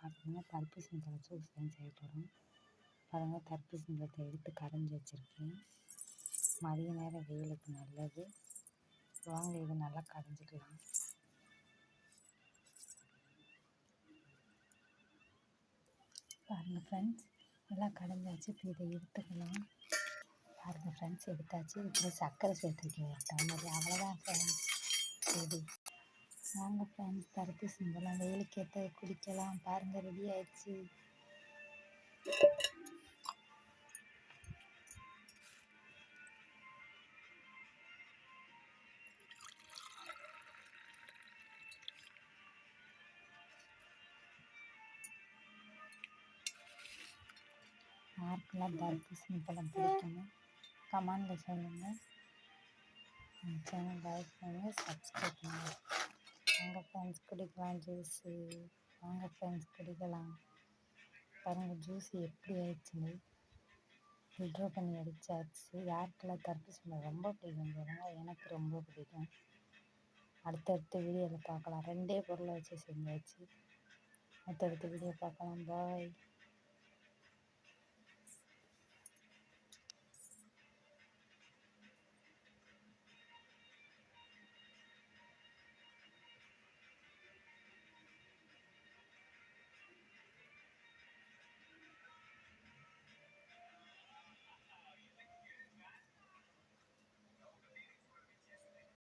பார்த்தீங்கன்னா தர்பூசணி பழ ஜூஸ் தான் செய்ய போகிறோம். பாருங்கள், தர்பூசணி பழத்தை எடுத்து கரைஞ்சி வச்சுருக்கேன். மதிய நேரம் வெயிலுக்கு நல்லது. வாங்க இதை நல்லா கரைஞ்சிக்கலாம். பாருங்கள் ஃப்ரெண்ட்ஸ், நல்லா கடைஞ்சாச்சு. இப்போ இதை எடுத்துக்கலாம். பாருங்கள் ஃப்ரெண்ட்ஸ், எடுத்தாச்சு. இப்படி சர்க்கரை சேர்த்துருக்கேன் ஒரு டம்ளர். அவ்வளோதான் ஃப்ரெண்ட்ஸ். சரி வாங்க ஃப்ரெண்ட்ஸ், தர்பூசணி பழம் வெயிலுக்கு ஏற்ற குடிக்கலாம். பாருங்கள், ரெடி ஆயிடுச்சு. யாருக்கெல்லாம் தர்பூசணி பழம் பிடிக்கணும் கமெண்டில் சொல்லுங்கள். சேனல் லைக் பண்ணுங்கள், சப்ஸ்கிரைப் பண்ணுங்கள். வாங்க ஃப்ரெண்ட்ஸ், குடிக்கலாம் ஜூஸு. வாங்க ஃப்ரெண்ட்ஸ், குடிக்கலாம். பாருங்கள் ஜூஸ் எப்படி ஆயிடுச்சுன்னு ஃபில்ட்ரு பண்ணி அடித்தாச்சு. யாருக்கெல்லாம் தர்பூசணி பழம் ரொம்ப பிடிக்கும் பாருங்கள், எனக்கு ரொம்ப பிடிக்கும். அடுத்தடுத்த வீடியோவில் பார்க்கலாம். 2 பொருளை வச்சு செஞ்சாச்சு. அடுத்தடுத்த வீடியோ பார்க்கலாம். பாய்.